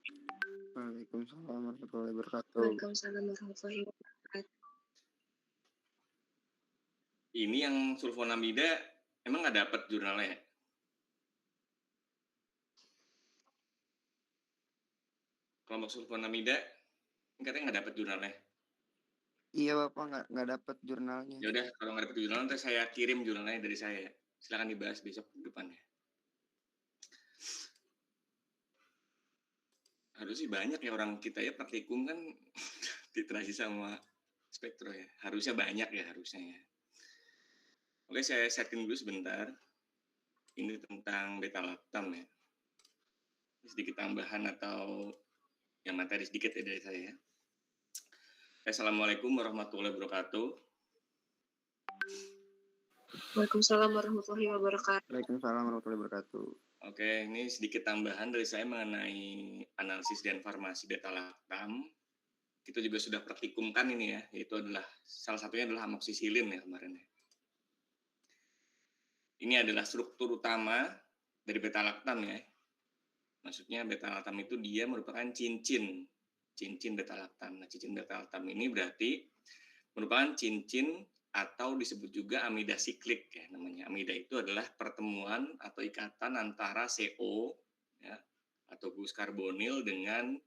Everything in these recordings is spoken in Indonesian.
Waalaikumsalam warahmatullahi wabarakatuh. Waalaikumsalam warahmatullahi wabarakatuh. Ini yang sulfonamida emang nggak dapat jurnalnya ya? Kelompok sulfonamida katanya nggak dapat jurnalnya. Iya Bapak, nggak dapat jurnalnya. Ya udah, kalau nggak dapat jurnal nanti saya kirim jurnalnya dari saya. Silakan dibahas besok depannya. Harusnya banyak ya orang kita ya praktikum kan titrasi sama spektro ya. Harusnya banyak ya harusnya ya. Oke, saya setting dulu sebentar. Ini tentang beta lactam ya. Sedikit tambahan atau yang materi sedikit ya dari saya. Assalamualaikum warahmatullahi wabarakatuh. Waalaikumsalam warahmatullahi wabarakatuh. Waalaikumsalam warahmatullahi wabarakatuh. Oke, ini sedikit tambahan dari saya mengenai analisis dan farmasi beta lactam. Kita juga sudah praktikumkan ini ya, yaitu adalah salah satunya adalah amoksisilin ya kemarin ya. Ini adalah struktur utama dari beta lactam ya. Maksudnya beta lactam itu dia merupakan cincin beta lactam. Nah, cincin beta lactam ini berarti merupakan cincin atau disebut juga amida siklik ya namanya. Amida itu adalah pertemuan atau ikatan antara CO ya atau gus karbonil dengan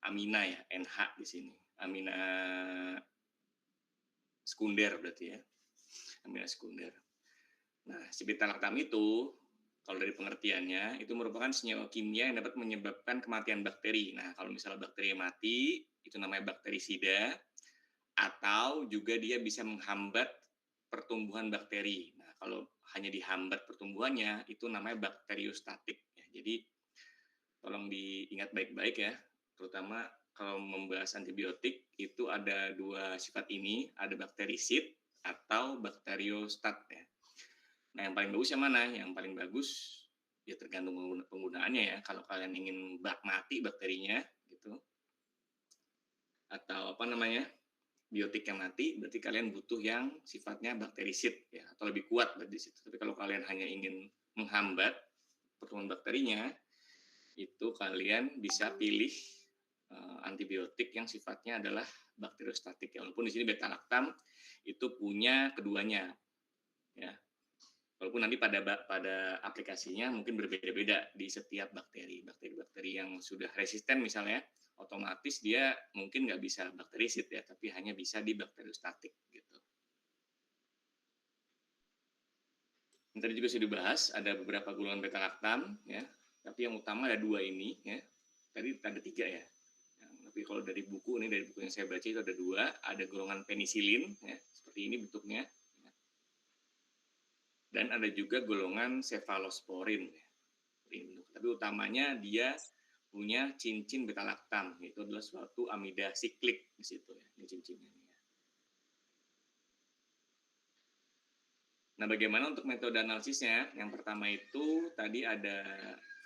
amina ya, NH di sini. Amina sekunder berarti ya. Amina sekunder. Nah, si beta lactam itu kalau dari pengertiannya itu merupakan senyawa kimia yang dapat menyebabkan kematian bakteri. Nah, kalau misalnya bakteri mati itu namanya bakterisida. Atau juga dia bisa menghambat pertumbuhan bakteri. Nah, kalau hanya dihambat pertumbuhannya, itu namanya bakteriostatik. Ya. Jadi, tolong diingat baik-baik ya, terutama kalau membahas antibiotik, itu ada dua sifat ini, ada bakterisid atau bakteriostat. Ya. Nah, yang paling bagus yang mana? Yang paling bagus, ya tergantung penggunaannya ya. Kalau kalian ingin mati bakterinya, gitu, atau apa namanya, biotik yang mati, berarti kalian butuh yang sifatnya bakterisid ya atau lebih kuat di situ. Tapi kalau kalian hanya ingin menghambat pertumbuhan bakterinya, itu kalian bisa pilih antibiotik yang sifatnya adalah bakteriostatik. Ya, walaupun di sini beta lactam itu punya keduanya, ya. Walaupun nanti pada aplikasinya mungkin berbeda-beda di setiap bakteri. Bakteri-bakteri yang sudah resisten misalnya, otomatis dia mungkin nggak bisa bakterisid ya, tapi hanya bisa di bakteriostatik gitu. Yang tadi juga sudah dibahas, ada beberapa golongan beta lactam ya, tapi yang utama ada dua ini ya. Tadi ada tiga ya. Tapi kalau dari buku ini, dari buku yang saya baca itu ada dua, ada golongan penisilin ya, seperti ini bentuknya. Dan ada juga golongan cefalosporin. Tapi utamanya dia punya cincin beta lactam, yaitu adalah suatu amida siklik di situ ya, ini cincinnya. Nah, bagaimana untuk metode analisisnya? Yang pertama itu tadi ada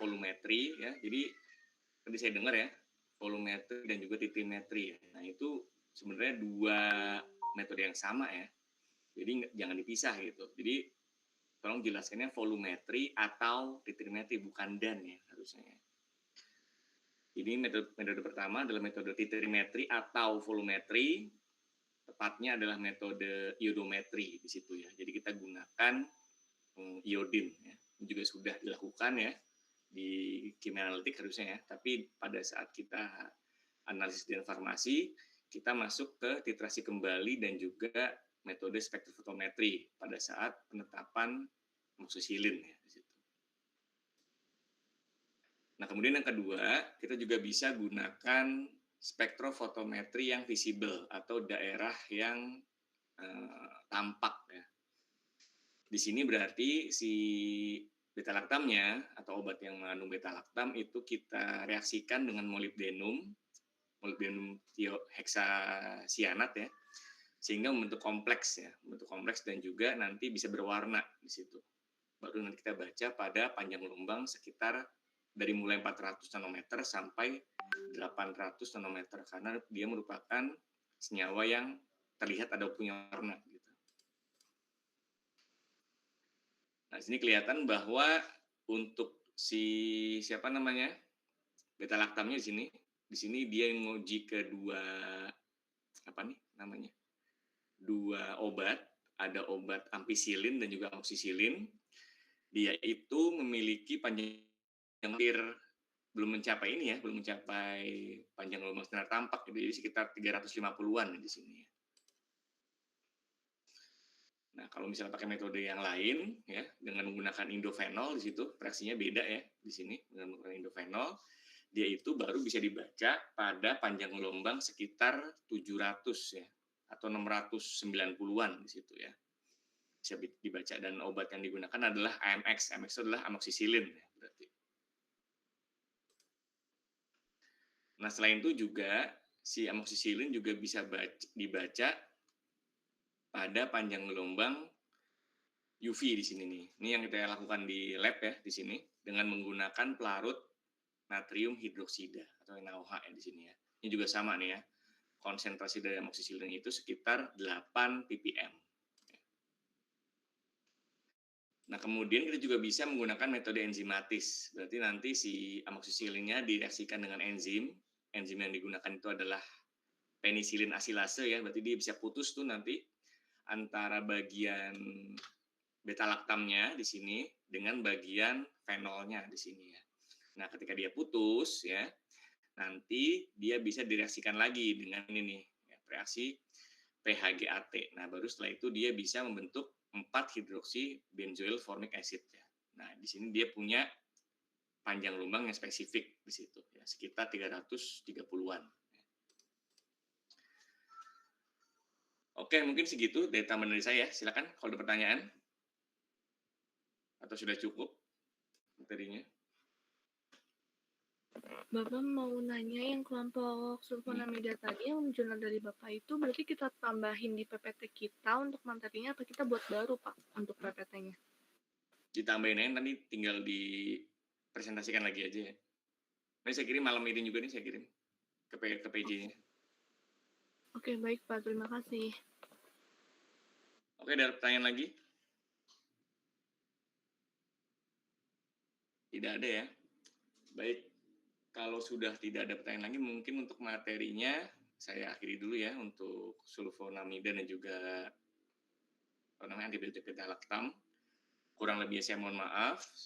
volumetri ya. Jadi tadi saya dengar ya, volumetri dan juga titrimetri ya. Nah, itu sebenarnya dua metode yang sama ya. Jadi jangan dipisah gitu. Jadi tolong jelaskannya volumetri atau titrimetri, bukan dan ya harusnya. Jadi metode pertama adalah metode titrimetri atau volumetri. Tepatnya adalah metode iodometri di situ ya. Jadi kita gunakan iodin ya. Ini juga sudah dilakukan ya di kimia analitik harusnya ya. Tapi pada saat kita analisis dan farmasi, kita masuk ke titrasi kembali dan juga metode spektrofotometri pada saat penetapan amoksisilin ya di situ. Nah, kemudian yang kedua, kita juga bisa gunakan spektrofotometri yang visible atau daerah yang tampak ya. Di sini berarti si beta lactamnya atau obat yang mengandung beta lactam itu kita reaksikan dengan molybdenum thioheksasianat ya, sehingga membentuk kompleks ya, dan juga nanti bisa berwarna di situ. Baru nanti kita baca pada panjang gelombang sekitar dari mulai 400 nanometer sampai 800 nanometer karena dia merupakan senyawa yang terlihat ada punya warna gitu. Nah, sini kelihatan bahwa untuk si beta laktamnya di sini. Di sini dia nguji ke apa nih namanya? 2 obat, ada obat ampicillin dan juga amoxicillin. Dia itu memiliki panjang hampir belum mencapai ini ya, belum mencapai panjang gelombang sinar tampak, jadi sekitar 350-an di sini ya. Nah, kalau misalnya pakai metode yang lain ya, dengan menggunakan indofenol di situ, reaksinya beda ya di sini dengan menggunakan indofenol, dia itu baru bisa dibaca pada panjang gelombang sekitar 700 ya atau 690-an di situ ya. Bisa dibaca dan obat yang digunakan adalah AMX. AMX itu adalah amoxicillin ya, berarti. Nah, selain itu juga si amoxicillin juga bisa dibaca pada panjang gelombang UV di sini nih. Ini yang kita lakukan di lab ya di sini dengan menggunakan pelarut natrium hidroksida atau NaOH ya di sini ya. Ini juga sama nih ya. Konsentrasi dari amoxicillin itu sekitar 8 ppm. Nah, kemudian kita juga bisa menggunakan metode enzimatis. Berarti nanti si amoxicillinnya direaksikan dengan enzim. Enzim yang digunakan itu adalah penisilin asilase ya. Berarti dia bisa putus tuh nanti antara bagian beta laktamnya di sini dengan bagian fenolnya di sini ya. Nah, ketika dia putus ya, nanti dia bisa direaksikan lagi dengan ini nih, ya, reaksi PHGAT. Nah, baru setelah itu dia bisa membentuk 4 hidroksi benzoyl formic acid ya. Nah, di sini dia punya panjang gelombang yang spesifik di situ ya, sekitar 330-an. Oke, mungkin segitu dari tambahan dari saya. Silakan kalau ada pertanyaan. Atau sudah cukup materinya? Bapak mau nanya yang kelompok sulfonamida tadi yang jurnal dari Bapak itu berarti kita tambahin di PPT kita untuk materinya atau kita buat baru Pak untuk PPT-nya? Ditambahin aja nanti tinggal dipresentasikan lagi aja ya. Nanti saya kirim malam ini juga nih saya kirim ke PJ-nya. Oke, baik Pak, terima kasih. Oke, ada pertanyaan lagi? Tidak ada ya. Baik, kalau sudah tidak ada pertanyaan lagi, mungkin untuk materinya saya akhiri dulu ya untuk sulfonamida dan juga antibiotik beta laktam. Kurang lebih saya mohon maaf.